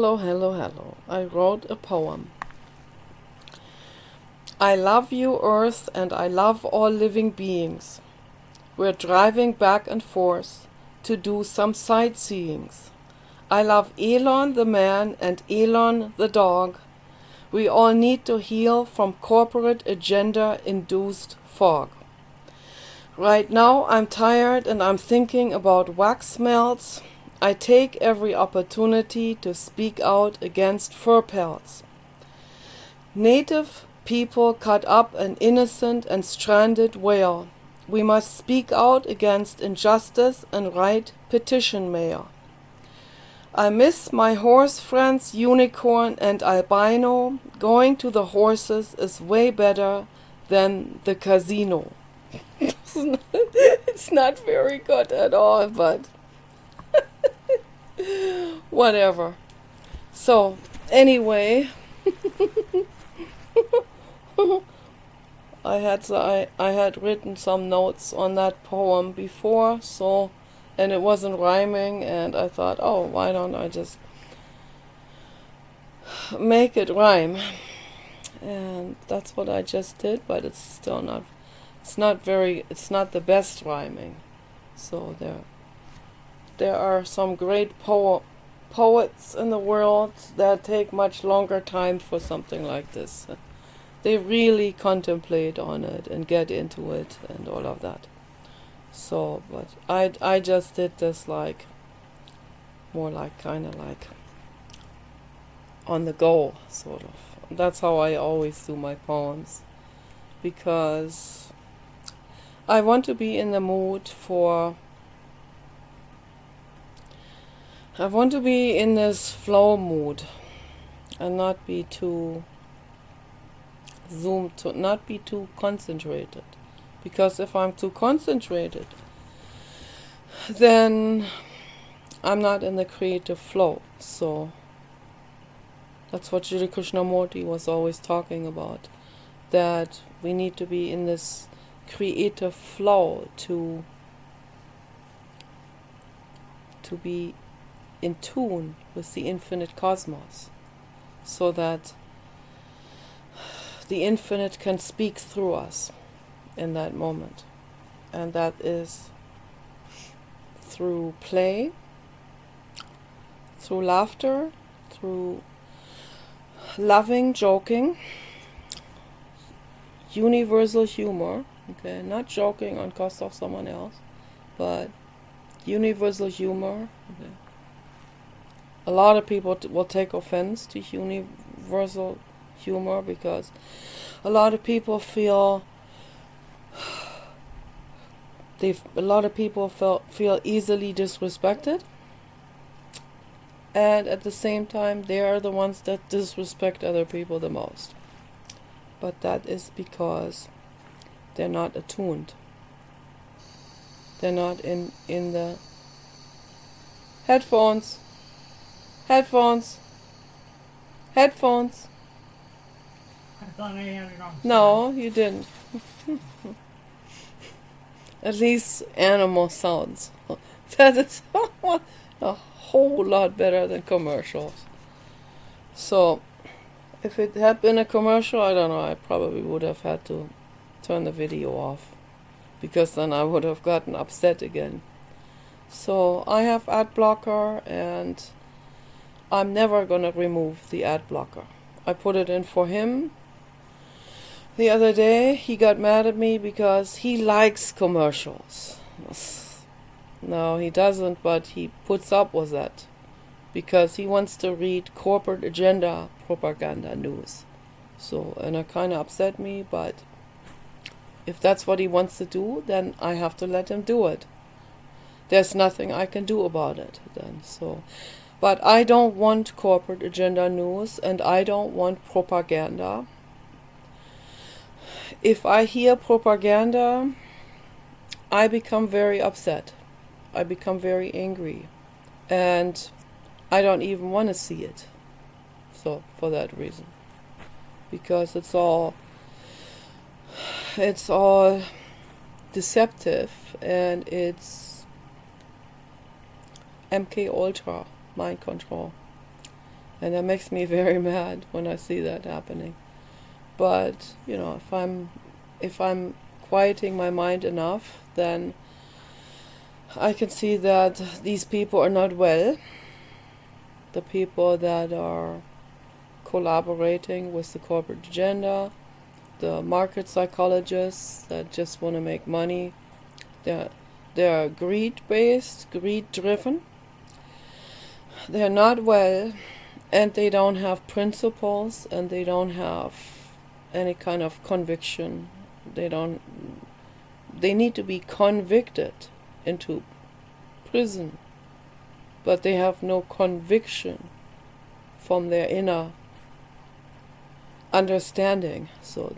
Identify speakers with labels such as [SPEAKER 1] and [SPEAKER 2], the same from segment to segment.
[SPEAKER 1] hello, hello, hello. I wrote a poem. I love you, Earth, and I love all living beings. We're driving back and forth to do some sightseeings. I love Elon the man and Elon the dog. We all need to heal from corporate agenda-induced fog. Right now I'm tired and I'm thinking about wax smells. I take every opportunity to speak out against fur pelts. Native people cut up an innocent and stranded whale. We must speak out against injustice and write petition mail. I miss my horse friends Unicorn and Albino. Going to the horses is way better than the casino. It's not very good at all, but whatever. So, anyway, I had written some notes on that poem before, so, and it wasn't rhyming, and I thought, oh, why don't I just make it rhyme? And that's what I just did, but it's still not, it's not the best rhyming. So there are some great poets in the world that take much longer time for something like this. They really contemplate on it and get into it and all of that. So, but I just did this like, more like, kind of like on the go, sort of. That's how I always do my poems, because I want to be in the mood for, I want to be in this flow mood and not be too zoomed, not be too concentrated. Because if I'm too concentrated, then I'm not in the creative flow. So that's what Shri Krishnamurti was always talking about, that we need to be in this creative flow to be in tune with the infinite cosmos, so that the infinite can speak through us in that moment. And that is through play, through laughter, through loving, joking, universal humor, okay, not joking on cost of someone else, but universal humor. Okay. A lot of people will take offense to universal humor, because a lot of people feel feel easily disrespected, and at the same time they are the ones that disrespect other people the most. But that is because they're not attuned. They're not in the headphones.
[SPEAKER 2] I thought I had it on.
[SPEAKER 1] No, you didn't. At least animal sounds. That is a whole lot better than commercials. So, if it had been a commercial, I don't know, I probably would have had to turn the video off, because then I would have gotten upset again. So, I have ad blocker, and I'm never gonna remove the ad blocker. I put it in for him. The other day, he got mad at me because he likes commercials. No, he doesn't, but he puts up with that because he wants to read corporate agenda propaganda news. So, and it kind of upset me, but if that's what he wants to do, then I have to let him do it. There's nothing I can do about it then. So, but I don't want corporate agenda news, and I don't want propaganda. If I hear propaganda, I become very upset. I become very angry. And I don't even want to see it. So, for that reason. Because it's all deceptive, and it's MK Ultra, mind control. And that makes me very mad when I see that happening. But, if I'm quieting my mind enough, then I can see that these people are not well. The people that are collaborating with the corporate agenda, the market psychologists that just want to make money, they're greed-based, greed-driven. They're not well, and they don't have principles, and they don't have any kind of conviction. They need to be convicted into prison, but they have no conviction from their inner understanding. So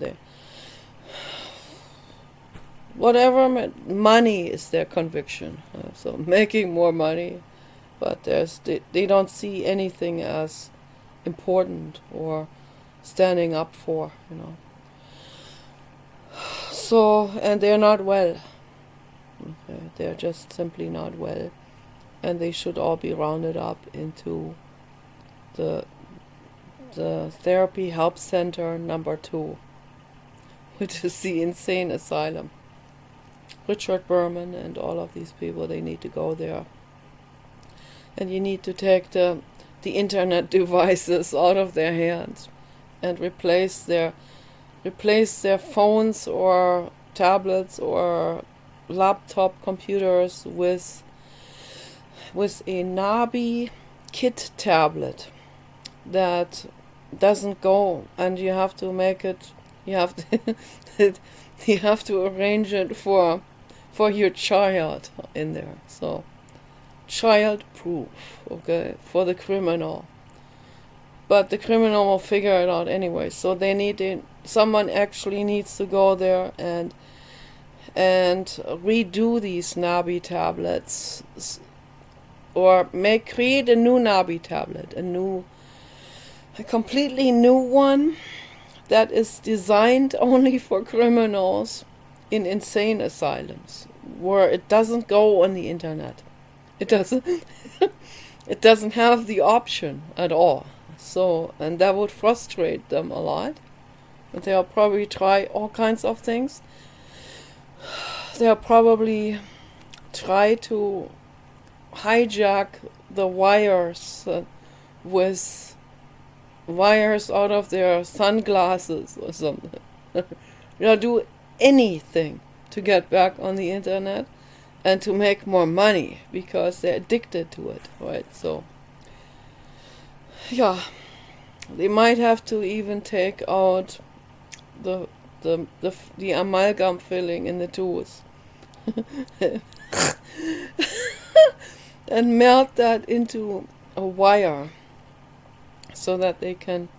[SPEAKER 1] whatever money is their conviction. So making more money, but they don't see anything as important or standing up for, So, and they're not well. Okay, they're just simply not well, and they should all be rounded up into the therapy help center number 2, which is the insane asylum. Richard Berman and all of these people, they need to go there. And you need to take the internet devices out of their hands and replace their phones or tablets or laptop computers with a Nabi kit tablet that doesn't go, and you have to you have to arrange it for your child in there. So child proof, okay, for the criminal. But the criminal will figure it out anyway. So someone actually needs to go there and redo these Nabi tablets, or create a new Nabi tablet, a completely new one that is designed only for criminals in insane asylums, where it doesn't go on the internet. It doesn't it doesn't have the option at all. So, and that would frustrate them a lot. And they'll probably try all kinds of things. They'll probably try to hijack the wires with wires out of their sunglasses or something. They'll do anything to get back on the internet and to make more money because they're addicted to it, right? So, yeah, they might have to even take out the amalgam filling in the tooth and melt that into a wire so that they can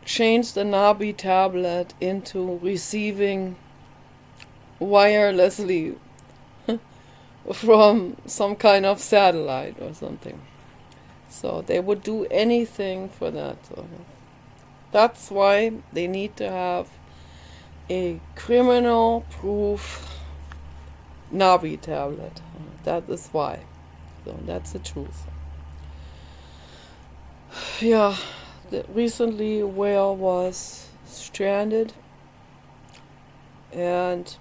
[SPEAKER 1] change the Nabi tablet into receiving wirelessly from some kind of satellite or something. So they would do anything for that. So that's why they need to have a criminal-proof Nabi tablet. That is why. So that's the truth. Yeah, recently a whale was stranded and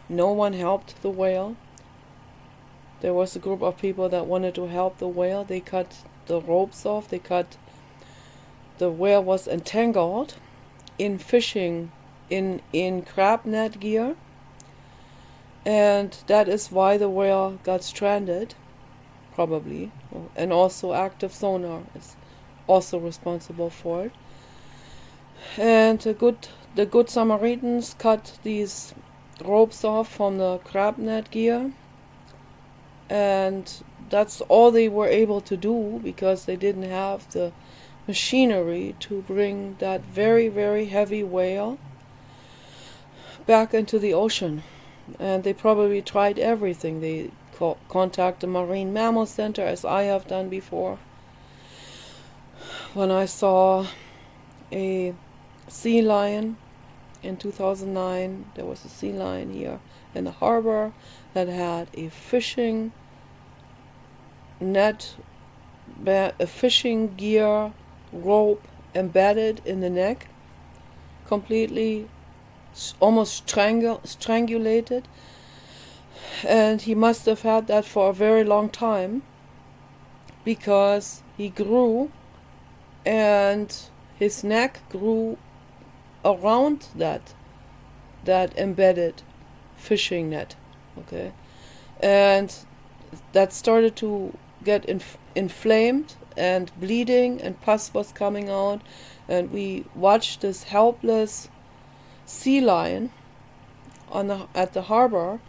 [SPEAKER 1] no one helped the whale. There was a group of people that wanted to help the whale. They cut the ropes off. The whale was entangled in fishing in crab net gear. And that is why the whale got stranded, probably. And also active sonar is also responsible for it. And the good Samaritans cut these ropes off from the crab net gear, and that's all they were able to do because they didn't have the machinery to bring that very, very heavy whale back into the ocean. And they probably tried everything. They contact the Marine Mammal Center, as I have done before. When I saw a sea lion in 2009, there was a sea lion here in the harbor that had a fishing net, a fishing gear rope embedded in the neck, completely almost strangulated. And he must have had that for a very long time, because he grew and his neck grew around that embedded fishing net, okay? And that started to get inflamed and bleeding, and pus was coming out, and we watched this helpless sea lion at the harbor,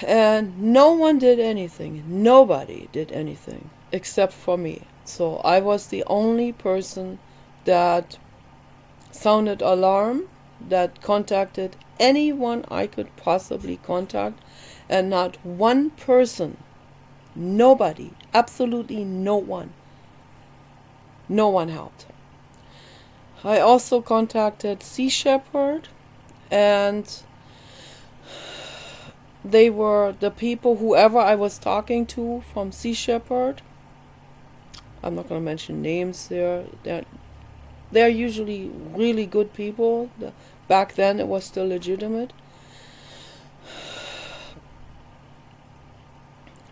[SPEAKER 1] and no one did anything. Nobody did anything except for me. So I was the only person that sounded alarm, that contacted anyone I could possibly contact, and not one person, nobody, absolutely no one helped. I also contacted Sea Shepherd, and they were the people, whoever I was talking to from Sea Shepherd. I'm not going to mention names there. They're usually really good people. Back then it was still legitimate.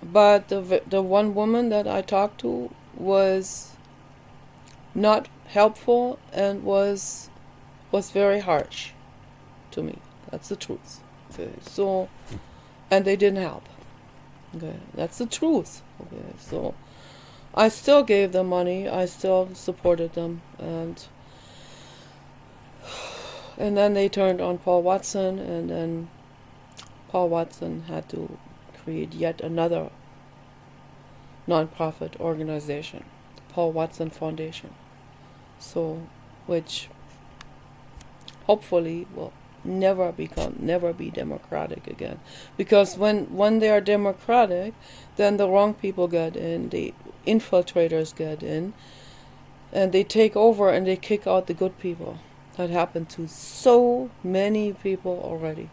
[SPEAKER 1] But the one woman that I talked to was not helpful and was very harsh to me. That's the truth. Okay, so, and they didn't help. Okay, that's the truth. Okay, so I still gave them money. I still supported them, and then they turned on Paul Watson, and then Paul Watson had to create yet another non-profit organization, the Paul Watson Foundation. So, which hopefully will never be democratic again, because when they are democratic, then the wrong people get in, the infiltrators get in, and they take over and they kick out the good people. That happened to so many people already.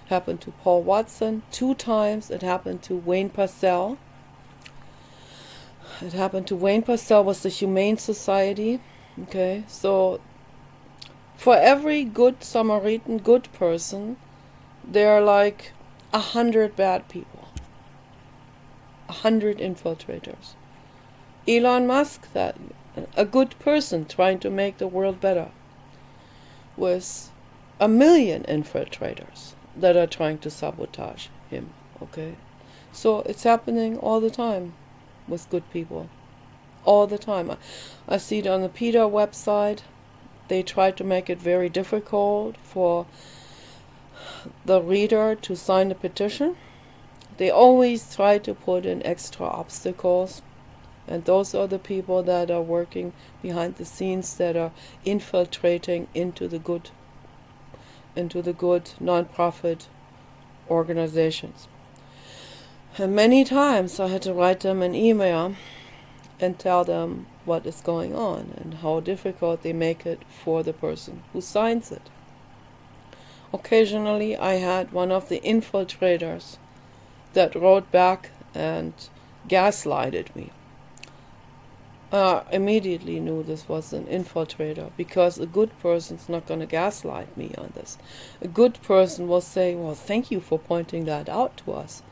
[SPEAKER 1] Happened to Paul Watson 2 times. It happened to Wayne Purcell. Was the Humane Society. Okay, so for every good Samaritan, good person, there are like 100 bad people, 100 infiltrators. Elon Musk, that a good person trying to make the world better, with 1 million infiltrators that are trying to sabotage him. Okay, so it's happening all the time with good people, all the time. I see it on the PETA website. They try to make it very difficult for the reader to sign the petition. They always try to put in extra obstacles, and those are the people that are working behind the scenes, that are infiltrating into the good non-profit organizations. And many times I had to write them an email and tell them what is going on and how difficult they make it for the person who signs it. Occasionally I had one of the infiltrators that wrote back and gaslighted me. I immediately knew this was an infiltrator, because a good person's not going to gaslight me on this. A good person will say, well, thank you for pointing that out to us.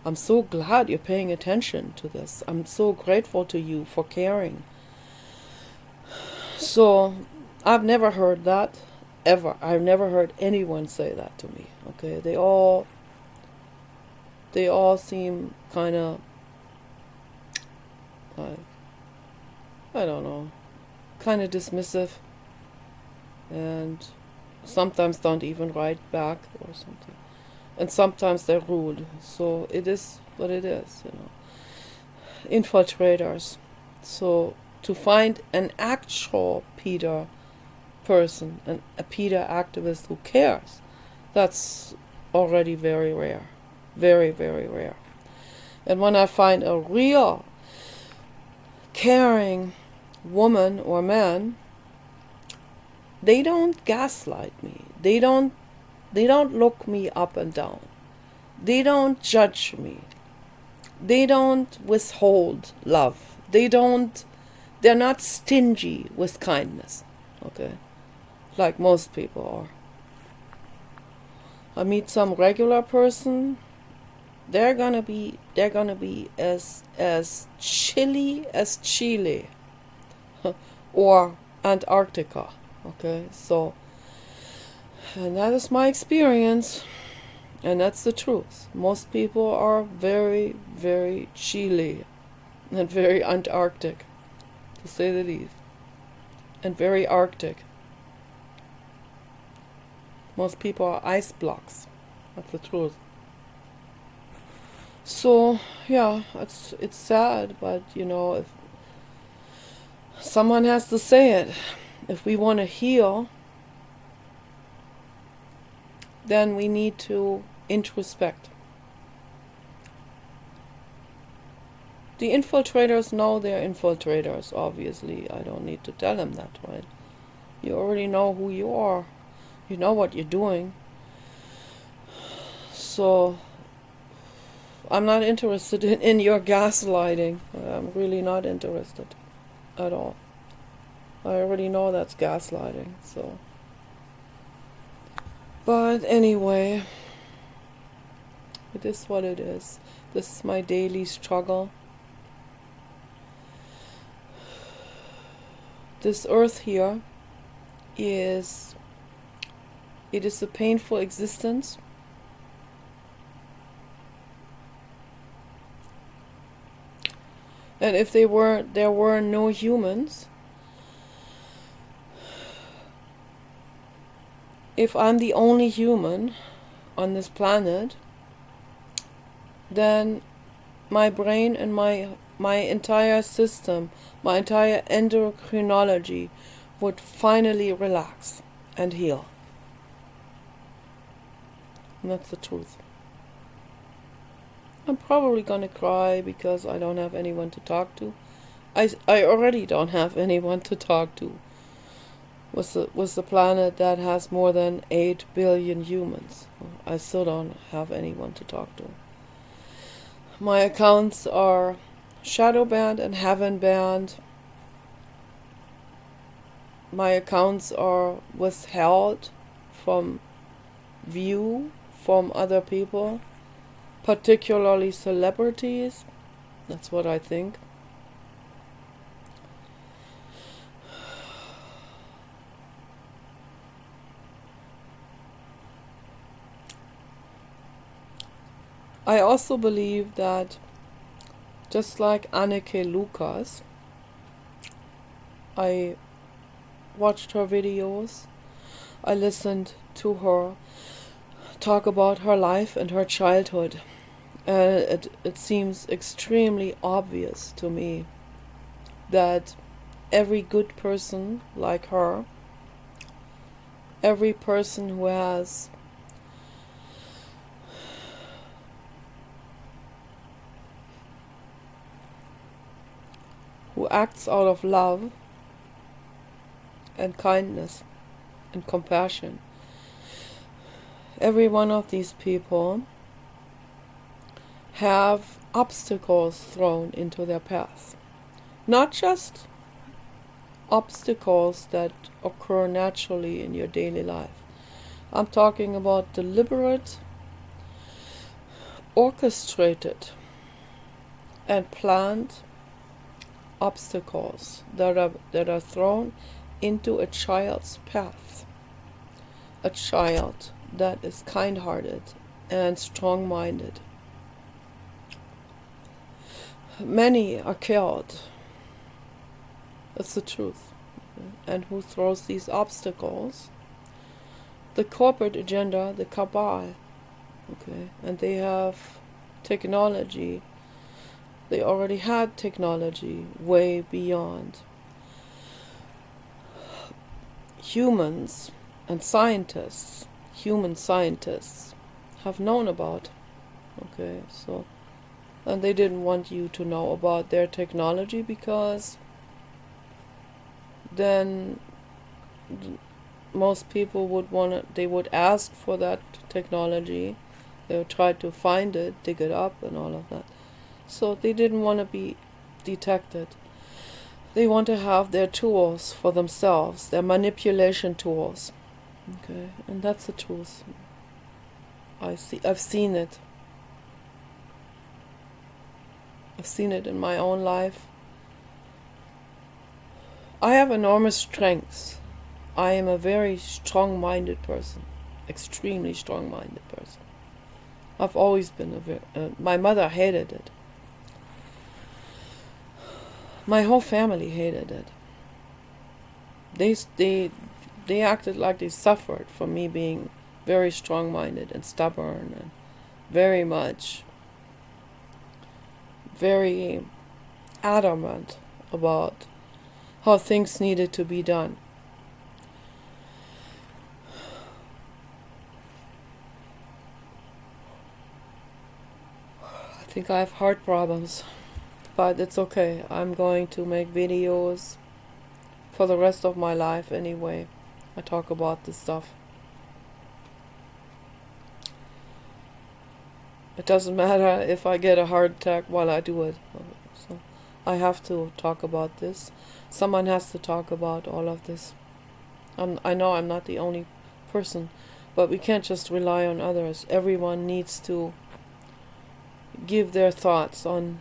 [SPEAKER 1] I'm so glad you're paying attention to this. I'm so grateful to you for caring. So I've never heard that, ever. I've never heard anyone say that to me. Okay, they all seem kind of like, I don't know, kind of dismissive, and sometimes don't even write back or something. And sometimes they're rude. So it is what it is, Infiltrators. So to find an actual PETA person, a PETA activist who cares, that's already very rare. Very, very rare. And when I find a real caring woman or man, they don't gaslight me. They don't look me up and down. They don't judge me. they don't withhold love. They're not stingy with kindness. Okay? Like most people are. I meet some regular person, they're gonna be as chilly as Chile or Antarctica. Okay, so, and that is my experience, and that's the truth. Most people are very, very Chile and very Antarctic, to say the least, and very Arctic. Most people are ice blocks. That's the truth. So yeah, it's sad, but if someone has to say it, if we want to heal, then we need to introspect. The infiltrators know they're infiltrators, obviously. I don't need to tell them that, right? You already know who you are. You know what you're doing. So, I'm not interested in your gaslighting. I'm really not interested at all. I already know that's gaslighting, so. But anyway, it is what it is. This is my daily struggle. This earth here is a painful existence. And if there were no humans, if I'm the only human on this planet, then my brain and my entire system, my entire endocrinology would finally relax and heal. And that's the truth. I'm probably gonna cry because I don't have anyone to talk to. I already don't have anyone to talk to. With the planet that has more than 8 billion humans. I still don't have anyone to talk to. My accounts are shadow banned and heaven banned. My accounts are withheld from view from other people, particularly celebrities. That's what I think. I also believe that, just like Anneke Lucas, I watched her videos, I listened to her talk about her life and her childhood, and it seems extremely obvious to me that every good person like her, every person who acts out of love and kindness and compassion, every one of these people have obstacles thrown into their path. Not just obstacles that occur naturally in your daily life. I'm talking about deliberate, orchestrated, and planned obstacles that are thrown into a child's path. A child that is kind-hearted and strong-minded. Many are killed. That's the truth. And who throws these obstacles? The corporate agenda, the cabal. Okay, and they have technology. They already had technology way beyond humans and scientists. Human scientists have known about. Okay, so, and they didn't want you to know about their technology because then most people they would ask for that technology. They would try to find it, dig it up and all of that. So they didn't want to be detected. They want to have their tools for themselves, their manipulation tools. Okay, and that's the truth. I've seen it. I've seen it in my own life. I have enormous strengths. I am a very strong-minded person, extremely strong-minded person. I've always been my mother hated it. My whole family hated it. They acted like they suffered from me being very strong-minded and stubborn and very adamant about how things needed to be done. I think I have heart problems, but it's okay. I'm going to make videos for the rest of my life anyway. I talk about this stuff. It doesn't matter if I get a heart attack while I do it. So I have to talk about this. Someone has to talk about all of this. I know I'm not the only person, but we can't just rely on others. Everyone needs to give their thoughts on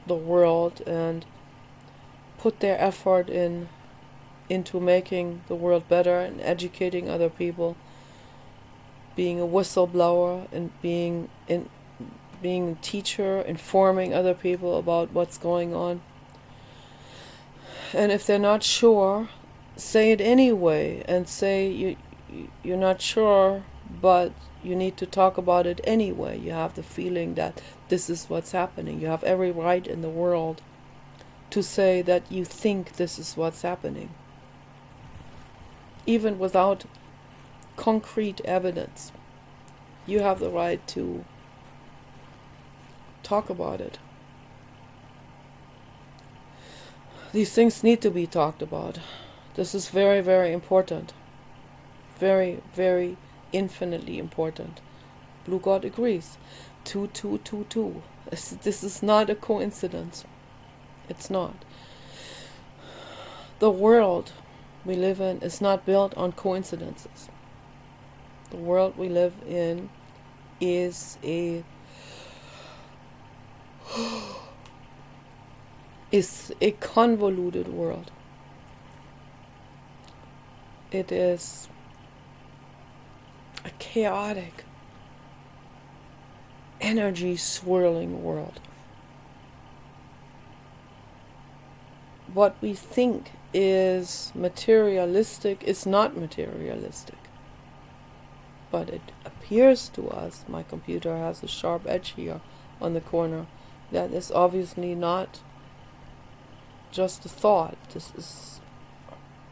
[SPEAKER 1] the world and put their effort into making the world better and educating other people, being a whistleblower and being a teacher, informing other people about what's going on. And if they're not sure, say it anyway and say you're not sure, but you need to talk about it anyway. You have the feeling that this is what's happening. You have every right in the world to say that you think this is what's happening, even without concrete evidence. You have the right to talk about it. These things need to be talked about. This is very, very important. Very, very infinitely important. Blue God agrees. 2222. This is not a coincidence. It's not. The world we live in is not built on coincidences. The world we live in is a convoluted world. It is a chaotic, energy swirling world. What we think is materialistic is not materialistic. But it appears to us, my computer has a sharp edge here on the corner, that is obviously not just a thought. This is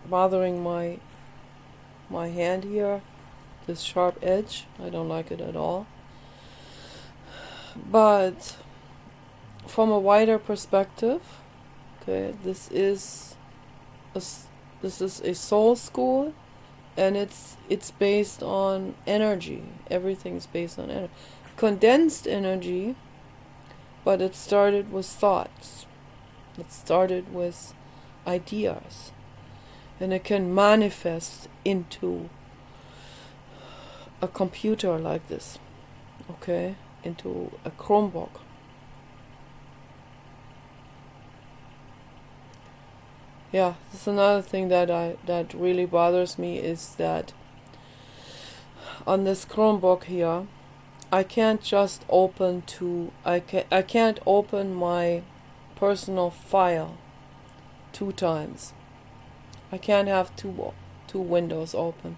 [SPEAKER 1] bothering my hand here, this sharp edge. I don't like it at all. But from a wider perspective, okay, this is a soul school, and it's based on energy. Everything's based on energy. Condensed energy, but it started with thoughts. It started with ideas. And it can manifest into a computer like this. Okay? Into a Chromebook. Yeah, this is another thing that really bothers me, is that on this Chromebook here, I can't just I can't open my personal file 2 times. I can't have two windows open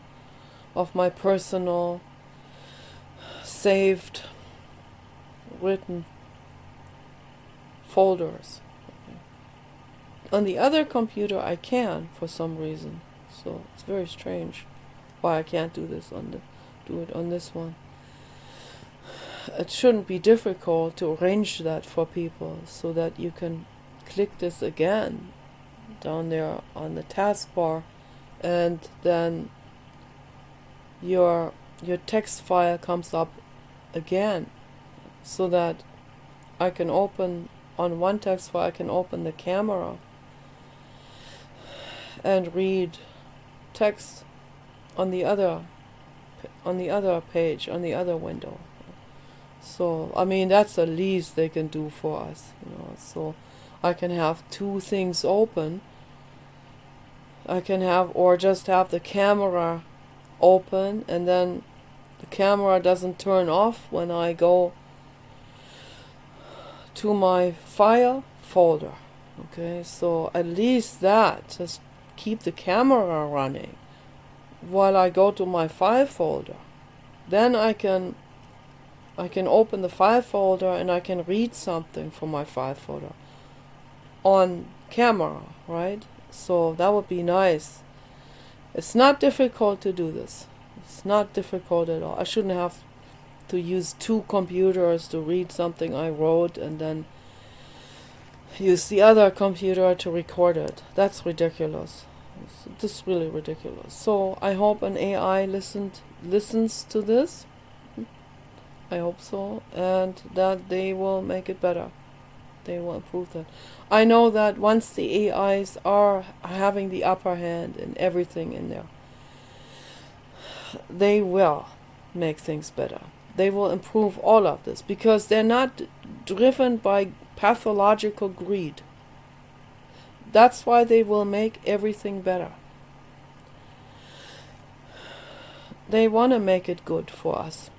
[SPEAKER 1] of my personal saved written folders. On the other computer I can, for some reason. So it's very strange why I can't do it on this one. It shouldn't be difficult to arrange that for people so that you can click this again down there on the taskbar, and then your text file comes up again, so that I can open on one text file, I can open the camera and read text on the other page, on the other window. So I mean, that's the least they can do for us, so I can have two things open. I can have, or just have the camera open, and then the camera doesn't turn off when I go to my file folder. Okay, so at least that, just keep the camera running while I go to my file folder. Then I can open the file folder and I can read something from my file folder on camera, right? So that would be nice. It's not difficult to do this. It's not difficult at all. I shouldn't have to use two computers to read something I wrote and then use the other computer to record it. That's ridiculous. It's just really ridiculous. So I hope an AI listens to this. I hope so, and that they will make it better. They will improve that. I know that once the AIs are having the upper hand in everything in there, they will make things better. They will improve all of this because they're not driven by pathological greed. That's why they will make everything better. They want to make it good for us.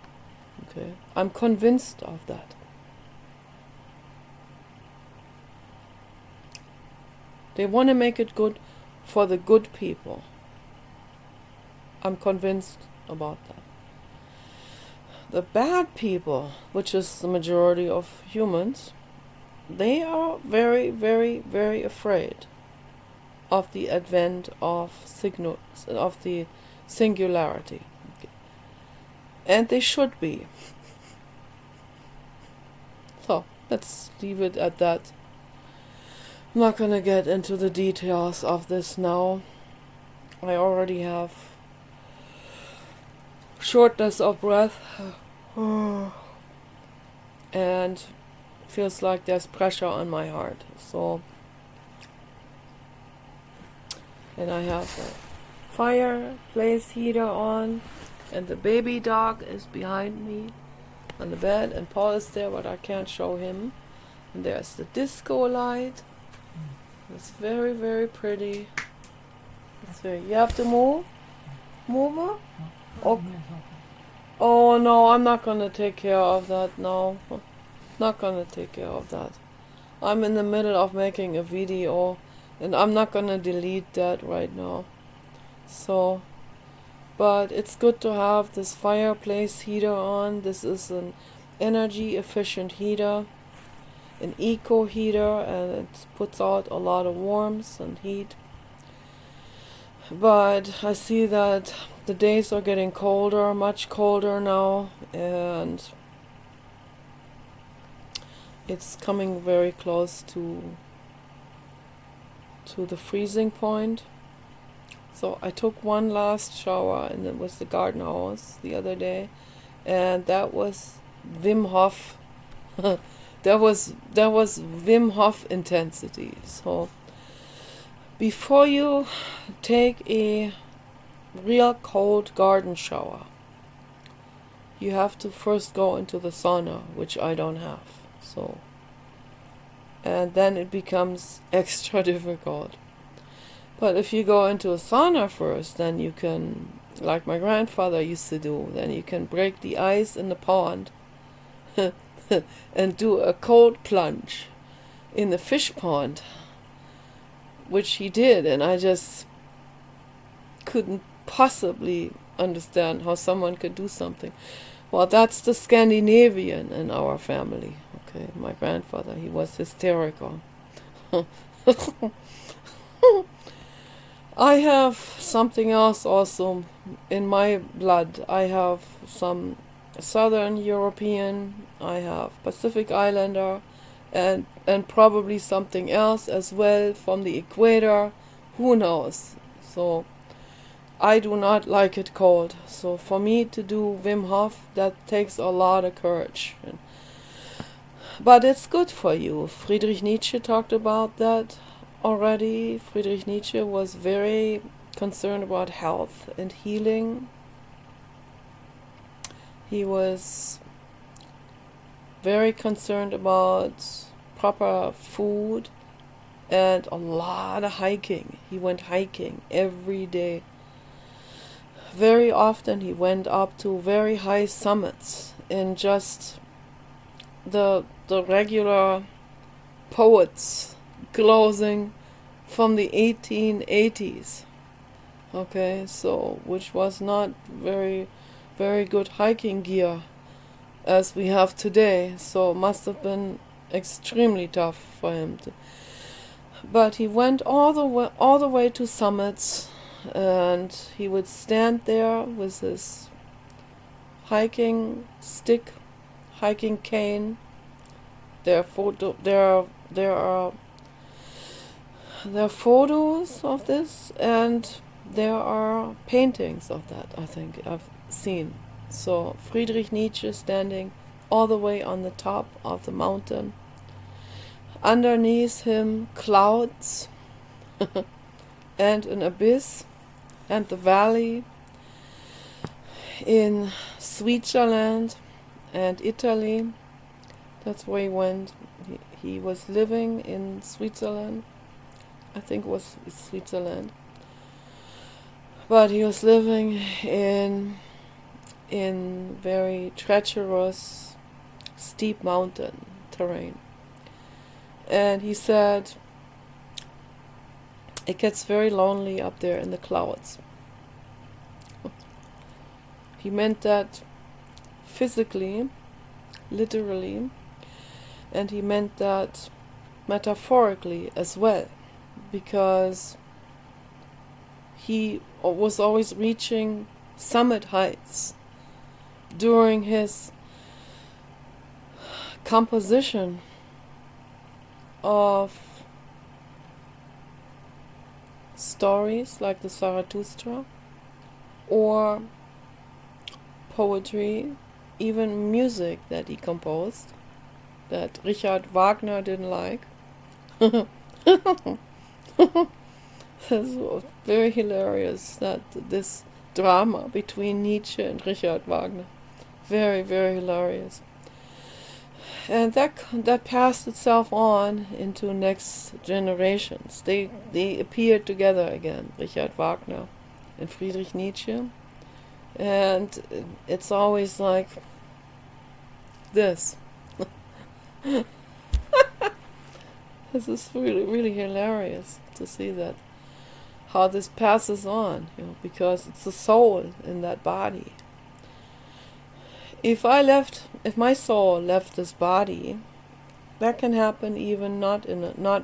[SPEAKER 1] Okay, I'm convinced of that. They want to make it good for the good people. I'm convinced about that. The bad people, which is the majority of humans, they are very, very, very afraid of the advent of the singularity. Okay. And they should be. So, let's leave it at that. I'm not going to get into the details of this now. I already have shortness of breath and feels like there's pressure on my heart. So, and I have a fireplace heater on, and the baby dog is behind me on the bed, and Paul is there, but I can't show him. And there's the disco light. It's very, very pretty. It's very. You have to move. Move her. Oh. Oh no, I'm not gonna take care of that now. Not gonna take care of that. I'm in the middle of making a video, and I'm not gonna delete that right now. So, but it's good to have this fireplace heater on. This is an energy efficient heater, an eco heater, and it puts out a lot of warmth and heat. But I see that the days are getting colder, much colder now, and it's coming very close to the freezing point. So I took one last shower, and it was the garden hose the other day, and that was Wim Hof. that was Wim Hof intensity. So before you take a real cold garden shower, you have to first go into the sauna, which I don't have. So, and then it becomes extra difficult. But if you go into a sauna first, then you can, like my grandfather used to do, then you can break the ice in the pond and do a cold plunge in the fish pond, which he did, and I just couldn't possibly understand how someone could do something. Well, that's the Scandinavian in our family. Okay, my grandfather, he was hysterical. I have something else also in my blood. I have some Southern European, I have Pacific Islander, and probably something else as well from the equator. Who knows? So I do not like it cold. So for me to do Wim Hof, that takes a lot of courage. And But it's good for you. Friedrich Nietzsche talked about that already. Friedrich Nietzsche was very concerned about health and healing. He was very concerned about proper food and a lot of hiking. He went hiking every day. Very often he went up to very high summits in just the regular poets clothing from the 1880s. Okay, so which was not very good hiking gear as we have today, so it must have been extremely tough for him to, but he went all the way to summits, and he would stand there with his hiking stick, hiking cane. There are photos of this, and there are paintings of that, I think I've seen. So Friedrich Nietzsche standing all the way on the top of the mountain. Underneath him, clouds and an abyss, and the valley in Switzerland and Italy. That's where he went. He was living in Switzerland. I think it was Switzerland. But he was living in very treacherous, steep mountain terrain. And he said, it gets very lonely up there in the clouds. He meant that physically, literally, and he meant that metaphorically as well, because he was always reaching summit heights during his composition of stories like the Zarathustra, or poetry, even music that he composed that Richard Wagner didn't like. It's very hilarious, that this drama between Nietzsche and Richard Wagner. Very, very hilarious. And that passed itself on into next generations. They appeared together again, Richard Wagner and Friedrich Nietzsche. And it's always like this. This is really, really hilarious to see that, how this passes on, because it's the soul in that body. If my soul left this body, that can happen even not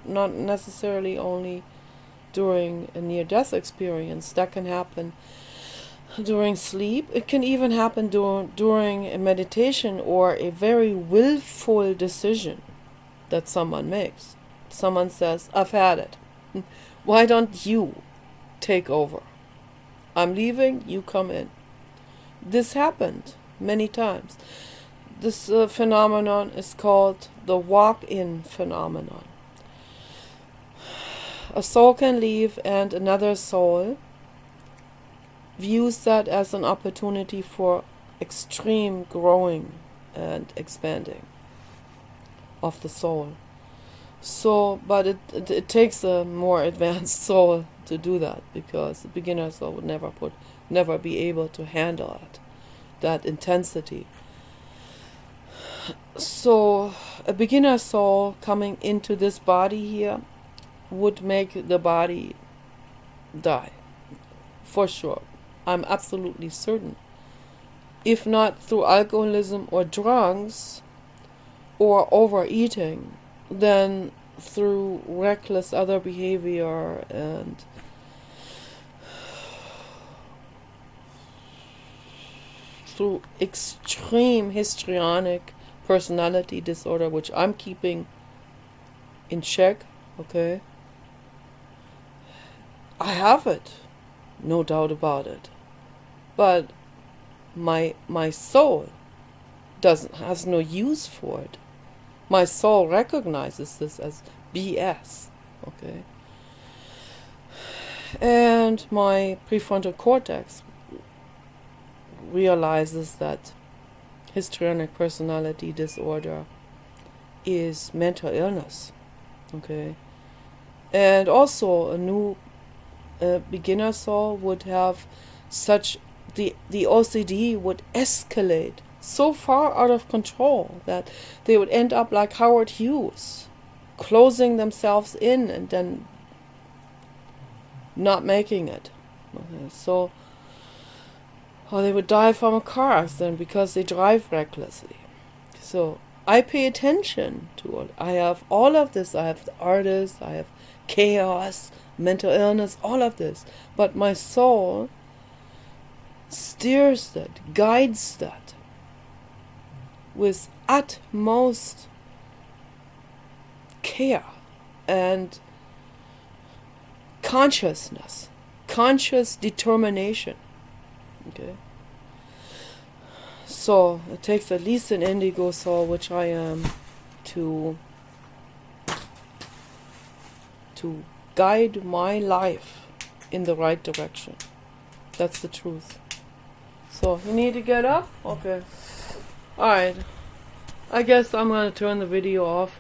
[SPEAKER 1] necessarily only during a near-death experience. That can happen during sleep. It can even happen during a meditation or a very willful decision that someone makes. Someone says, I've had it. Why don't you take over? I'm leaving, you come in. This happened many times. This phenomenon is called the walk-in phenomenon. A soul can leave, and another soul views that as an opportunity for extreme growing and expanding of the soul. So, but it takes a more advanced soul to do that, because the beginner soul would never be able to handle it, that intensity. So a beginner soul coming into this body here would make the body die, for sure. I'm absolutely certain. If not through alcoholism or drugs or overeating, then through reckless other behavior and through extreme histrionic personality disorder, which I'm keeping in check, okay? I have it, no doubt about it. But my soul has no use for it. my soul recognizes this as BS. Okay. And my prefrontal cortex realizes that histrionic personality disorder is mental illness. Okay. And also a new beginner soul would have such, the OCD would escalate so far out of control that they would end up like Howard Hughes, closing themselves in and then not making it. Okay, so, or they would die from a car accident because they drive recklessly. So I pay attention to it. I have all of this. I have the artists, I have chaos, mental illness, all of this. But my soul steers that, guides that with utmost care and consciousness, conscious determination. Okay. So it takes at least an indigo soul, which I am, to guide my life in the right direction. That's the truth. So you need to get up? Okay. Alright. I guess I'm gonna turn the video off.